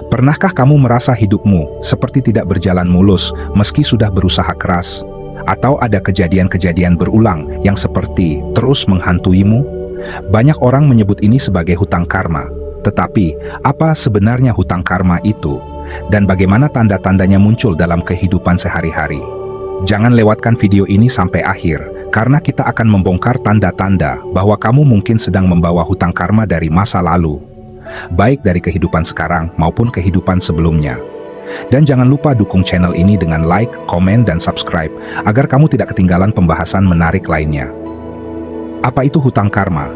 Pernahkah kamu merasa hidupmu seperti tidak berjalan mulus meski sudah berusaha keras? Atau ada kejadian-kejadian berulang yang seperti terus menghantuimu? Banyak orang menyebut ini sebagai hutang karma. Tetapi, apa sebenarnya hutang karma itu? Dan bagaimana tanda-tandanya muncul dalam kehidupan sehari-hari? Jangan lewatkan video ini sampai akhir, karena kita akan membongkar tanda-tanda bahwa kamu mungkin sedang membawa hutang karma dari masa lalu, baik dari kehidupan sekarang maupun kehidupan sebelumnya. Dan jangan lupa dukung channel ini dengan like, komen, dan subscribe, agar kamu tidak ketinggalan pembahasan menarik lainnya. Apa itu hutang karma?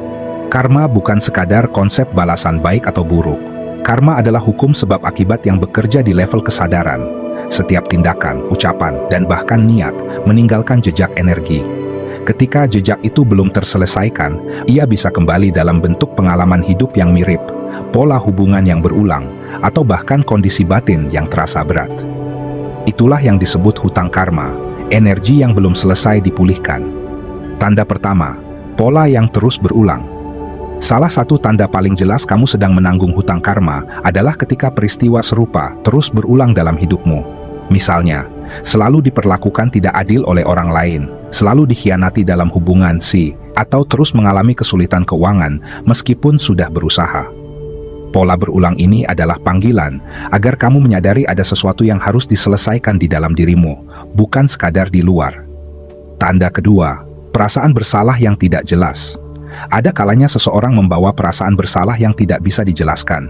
Karma bukan sekadar konsep balasan baik atau buruk. Karma adalah hukum sebab akibat yang bekerja di level kesadaran. Setiap tindakan, ucapan, dan bahkan niat meninggalkan jejak energi. Ketika jejak itu belum terselesaikan, ia bisa kembali dalam bentuk pengalaman hidup yang mirip, pola hubungan yang berulang, atau bahkan kondisi batin yang terasa berat. Itulah yang disebut hutang karma, energi yang belum selesai dipulihkan. Tanda pertama, pola yang terus berulang. Salah satu tanda paling jelas kamu sedang menanggung hutang karma adalah ketika peristiwa serupa terus berulang dalam hidupmu. Misalnya, selalu diperlakukan tidak adil oleh orang lain, selalu dikhianati dalam hubungan atau terus mengalami kesulitan keuangan meskipun sudah berusaha. Pola berulang ini adalah panggilan agar kamu menyadari ada sesuatu yang harus diselesaikan di dalam dirimu, bukan sekadar di luar. Tanda kedua, perasaan bersalah yang tidak jelas. Ada kalanya seseorang membawa perasaan bersalah yang tidak bisa dijelaskan.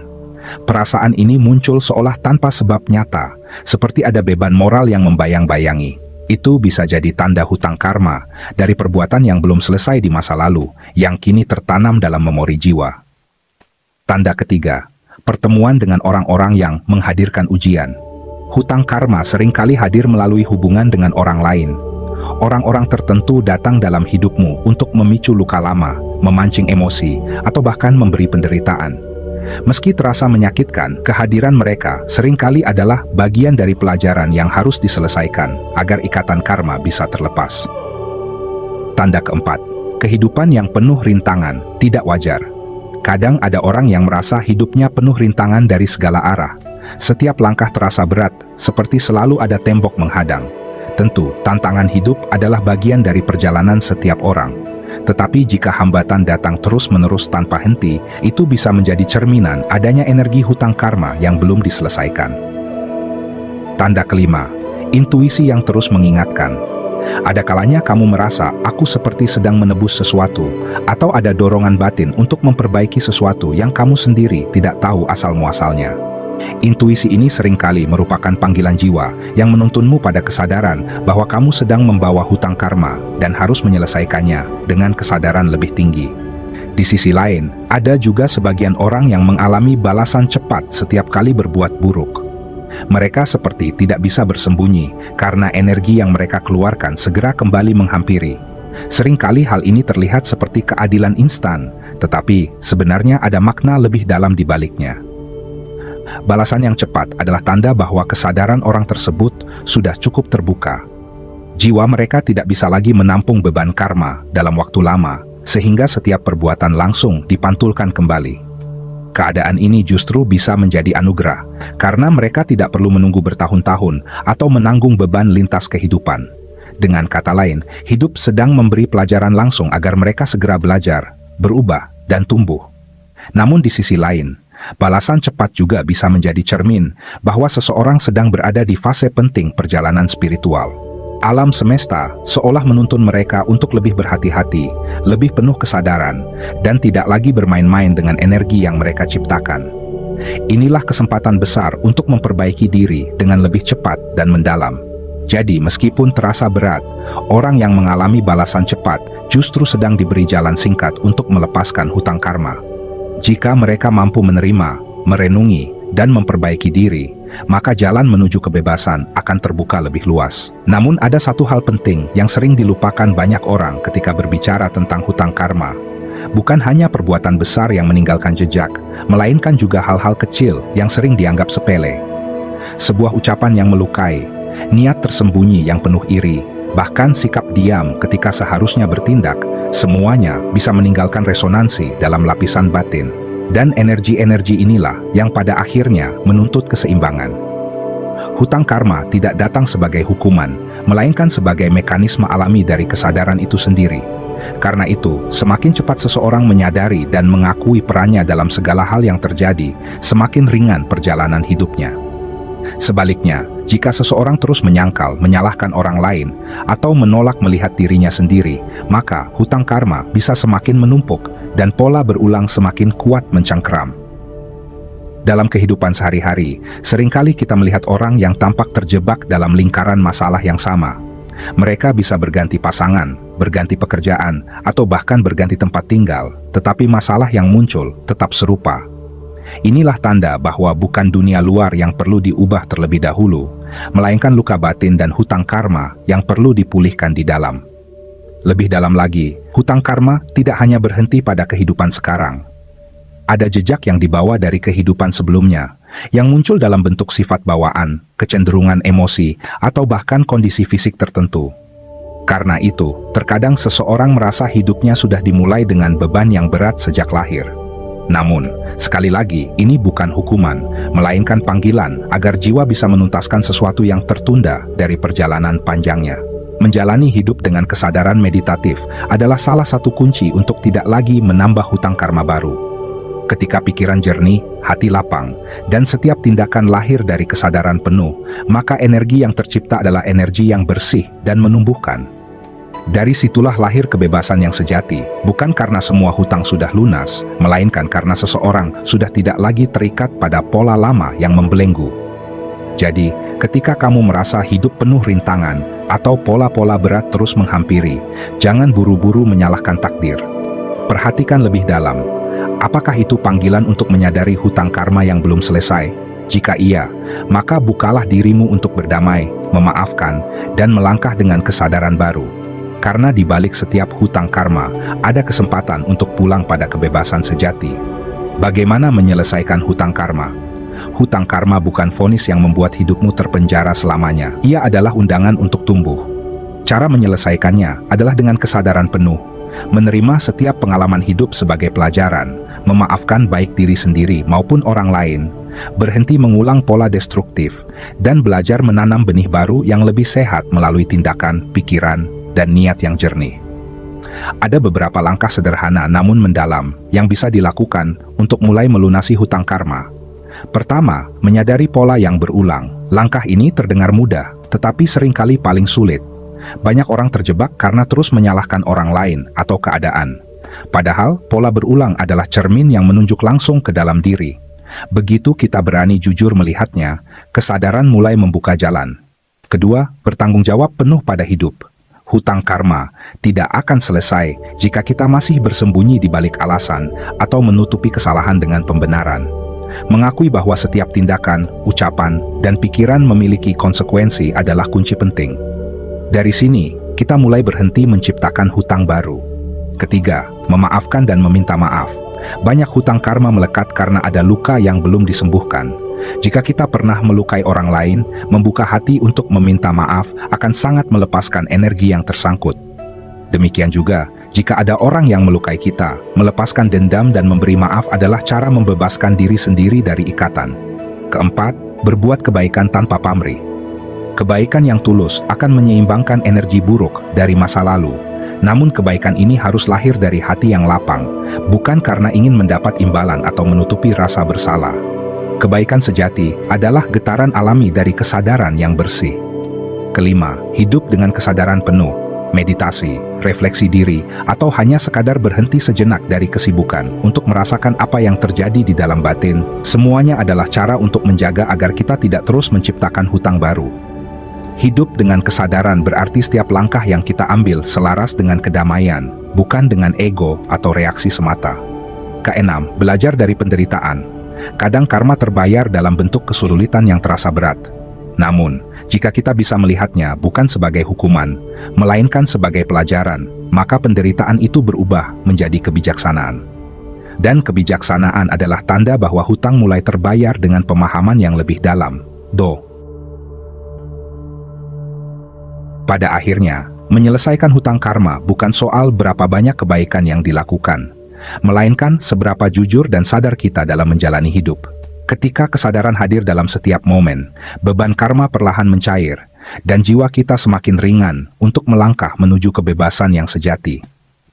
Perasaan ini muncul seolah tanpa sebab nyata, seperti ada beban moral yang membayang-bayangi. Itu bisa jadi tanda hutang karma dari perbuatan yang belum selesai di masa lalu, yang kini tertanam dalam memori jiwa. Tanda ketiga, pertemuan dengan orang-orang yang menghadirkan ujian. Hutang karma seringkali hadir melalui hubungan dengan orang lain. Orang-orang tertentu datang dalam hidupmu untuk memicu luka lama, memancing emosi, atau bahkan memberi penderitaan. Meski terasa menyakitkan, kehadiran mereka seringkali adalah bagian dari pelajaran yang harus diselesaikan agar ikatan karma bisa terlepas. Tanda keempat, kehidupan yang penuh rintangan tidak wajar. Kadang ada orang yang merasa hidupnya penuh rintangan dari segala arah. Setiap langkah terasa berat, seperti selalu ada tembok menghadang. Tentu, tantangan hidup adalah bagian dari perjalanan setiap orang. Tetapi jika hambatan datang terus-menerus tanpa henti, itu bisa menjadi cerminan adanya energi hutang karma yang belum diselesaikan. Tanda kelima, intuisi yang terus mengingatkan. Ada kalanya kamu merasa, aku seperti sedang menebus sesuatu, atau ada dorongan batin untuk memperbaiki sesuatu yang kamu sendiri tidak tahu asal-muasalnya. Intuisi ini seringkali merupakan panggilan jiwa yang menuntunmu pada kesadaran bahwa kamu sedang membawa hutang karma dan harus menyelesaikannya dengan kesadaran lebih tinggi. Di sisi lain, ada juga sebagian orang yang mengalami balasan cepat setiap kali berbuat buruk. Mereka seperti tidak bisa bersembunyi karena energi yang mereka keluarkan segera kembali menghampiri. Seringkali hal ini terlihat seperti keadilan instan, tetapi sebenarnya ada makna lebih dalam di baliknya. Balasan yang cepat adalah tanda bahwa kesadaran orang tersebut sudah cukup terbuka. Jiwa mereka tidak bisa lagi menampung beban karma dalam waktu lama, sehingga setiap perbuatan langsung dipantulkan kembali. Keadaan ini justru bisa menjadi anugerah, karena mereka tidak perlu menunggu bertahun-tahun atau menanggung beban lintas kehidupan. Dengan kata lain, hidup sedang memberi pelajaran langsung agar mereka segera belajar, berubah, dan tumbuh. Namun di sisi lain, balasan cepat juga bisa menjadi cermin bahwa seseorang sedang berada di fase penting perjalanan spiritual. Alam semesta seolah menuntun mereka untuk lebih berhati-hati, lebih penuh kesadaran, dan tidak lagi bermain-main dengan energi yang mereka ciptakan. Inilah kesempatan besar untuk memperbaiki diri dengan lebih cepat dan mendalam. Jadi meskipun terasa berat, orang yang mengalami balasan cepat justru sedang diberi jalan singkat untuk melepaskan hutang karma. Jika mereka mampu menerima, merenungi, dan memperbaiki diri, maka jalan menuju kebebasan akan terbuka lebih luas. Namun ada satu hal penting yang sering dilupakan banyak orang ketika berbicara tentang hutang karma. Bukan hanya perbuatan besar yang meninggalkan jejak, melainkan juga hal-hal kecil yang sering dianggap sepele. Sebuah ucapan yang melukai, niat tersembunyi yang penuh iri, bahkan sikap diam ketika seharusnya bertindak, semuanya bisa meninggalkan resonansi dalam lapisan batin. Dan energi-energi inilah yang pada akhirnya menuntut keseimbangan. Hutang karma tidak datang sebagai hukuman, melainkan sebagai mekanisme alami dari kesadaran itu sendiri. Karena itu, semakin cepat seseorang menyadari dan mengakui perannya dalam segala hal yang terjadi, semakin ringan perjalanan hidupnya. Sebaliknya, jika seseorang terus menyangkal, menyalahkan orang lain, atau menolak melihat dirinya sendiri, maka hutang karma bisa semakin menumpuk dan pola berulang semakin kuat mencengkeram. Dalam kehidupan sehari-hari, seringkali kita melihat orang yang tampak terjebak dalam lingkaran masalah yang sama. Mereka bisa berganti pasangan, berganti pekerjaan, atau bahkan berganti tempat tinggal, tetapi masalah yang muncul tetap serupa. Inilah tanda bahwa bukan dunia luar yang perlu diubah terlebih dahulu, melainkan luka batin dan hutang karma yang perlu dipulihkan di dalam. Lebih dalam lagi, hutang karma tidak hanya berhenti pada kehidupan sekarang. Ada jejak yang dibawa dari kehidupan sebelumnya, yang muncul dalam bentuk sifat bawaan, kecenderungan emosi, atau bahkan kondisi fisik tertentu. Karena itu, terkadang seseorang merasa hidupnya sudah dimulai dengan beban yang berat sejak lahir. Namun, sekali lagi, ini bukan hukuman, melainkan panggilan agar jiwa bisa menuntaskan sesuatu yang tertunda dari perjalanan panjangnya. Menjalani hidup dengan kesadaran meditatif adalah salah satu kunci untuk tidak lagi menambah hutang karma baru. Ketika pikiran jernih, hati lapang, dan setiap tindakan lahir dari kesadaran penuh, maka energi yang tercipta adalah energi yang bersih dan menumbuhkan. Dari situlah lahir kebebasan yang sejati, bukan karena semua hutang sudah lunas, melainkan karena seseorang sudah tidak lagi terikat pada pola lama yang membelenggu. Jadi, ketika kamu merasa hidup penuh rintangan, atau pola-pola berat terus menghampiri, jangan buru-buru menyalahkan takdir. Perhatikan lebih dalam, apakah itu panggilan untuk menyadari hutang karma yang belum selesai? Jika iya, maka bukalah dirimu untuk berdamai, memaafkan, dan melangkah dengan kesadaran baru. Karena di balik setiap hutang karma, ada kesempatan untuk pulang pada kebebasan sejati. Bagaimana menyelesaikan hutang karma? Hutang karma bukan vonis yang membuat hidupmu terpenjara selamanya. Ia adalah undangan untuk tumbuh. Cara menyelesaikannya adalah dengan kesadaran penuh, menerima setiap pengalaman hidup sebagai pelajaran, memaafkan baik diri sendiri maupun orang lain, berhenti mengulang pola destruktif, dan belajar menanam benih baru yang lebih sehat melalui tindakan, pikiran, dan niat yang jernih. Ada beberapa langkah sederhana namun mendalam yang bisa dilakukan untuk mulai melunasi hutang karma. Pertama, menyadari pola yang berulang. Langkah ini terdengar mudah, tetapi seringkali paling sulit. Banyak orang terjebak karena terus menyalahkan orang lain atau keadaan. Padahal, pola berulang adalah cermin yang menunjuk langsung ke dalam diri. Begitu kita berani jujur melihatnya, kesadaran mulai membuka jalan. Kedua, bertanggung jawab penuh pada hidup. Hutang karma tidak akan selesai jika kita masih bersembunyi di balik alasan atau menutupi kesalahan dengan pembenaran. Mengakui bahwa setiap tindakan, ucapan, dan pikiran memiliki konsekuensi adalah kunci penting. Dari sini, kita mulai berhenti menciptakan hutang baru. Ketiga, memaafkan dan meminta maaf. Banyak hutang karma melekat karena ada luka yang belum disembuhkan. Jika kita pernah melukai orang lain, membuka hati untuk meminta maaf akan sangat melepaskan energi yang tersangkut. Demikian juga, jika ada orang yang melukai kita, melepaskan dendam dan memberi maaf adalah cara membebaskan diri sendiri dari ikatan. Keempat, berbuat kebaikan tanpa pamrih. Kebaikan yang tulus akan menyeimbangkan energi buruk dari masa lalu. Namun kebaikan ini harus lahir dari hati yang lapang, bukan karena ingin mendapat imbalan atau menutupi rasa bersalah. Kebaikan sejati adalah getaran alami dari kesadaran yang bersih. Kelima, hidup dengan kesadaran penuh. Meditasi, refleksi diri, atau hanya sekadar berhenti sejenak dari kesibukan untuk merasakan apa yang terjadi di dalam batin, semuanya adalah cara untuk menjaga agar kita tidak terus menciptakan hutang baru. Hidup dengan kesadaran berarti setiap langkah yang kita ambil selaras dengan kedamaian, bukan dengan ego atau reaksi semata. Keenam, belajar dari penderitaan. Kadang karma terbayar dalam bentuk kesulitan yang terasa berat. Namun, jika kita bisa melihatnya bukan sebagai hukuman, melainkan sebagai pelajaran, maka penderitaan itu berubah menjadi kebijaksanaan. Dan kebijaksanaan adalah tanda bahwa hutang mulai terbayar dengan pemahaman yang lebih dalam. Pada akhirnya, menyelesaikan hutang karma bukan soal berapa banyak kebaikan yang dilakukan, melainkan seberapa jujur dan sadar kita dalam menjalani hidup. Ketika kesadaran hadir dalam setiap momen, beban karma perlahan mencair, dan jiwa kita semakin ringan untuk melangkah menuju kebebasan yang sejati.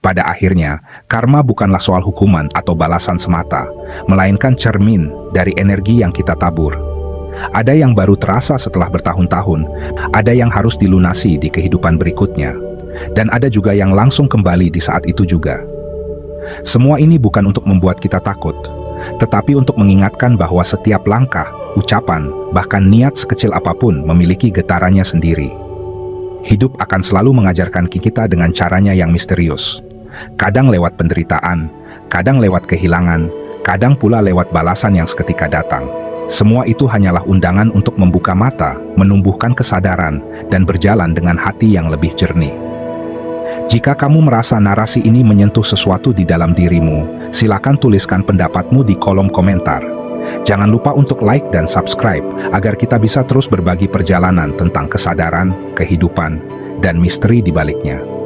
Pada akhirnya, karma bukanlah soal hukuman atau balasan semata, melainkan cermin dari energi yang kita tabur. Ada yang baru terasa setelah bertahun-tahun, ada yang harus dilunasi di kehidupan berikutnya, dan ada juga yang langsung kembali di saat itu juga. Semua ini bukan untuk membuat kita takut, tetapi untuk mengingatkan bahwa setiap langkah, ucapan, bahkan niat sekecil apapun memiliki getarannya sendiri. Hidup akan selalu mengajarkan kita dengan caranya yang misterius. Kadang lewat penderitaan, kadang lewat kehilangan, kadang pula lewat balasan yang seketika datang. Semua itu hanyalah undangan untuk membuka mata, menumbuhkan kesadaran, dan berjalan dengan hati yang lebih jernih. Jika kamu merasa narasi ini menyentuh sesuatu di dalam dirimu, silakan tuliskan pendapatmu di kolom komentar. Jangan lupa untuk like dan subscribe, agar kita bisa terus berbagi perjalanan tentang kesadaran, kehidupan, dan misteri di baliknya.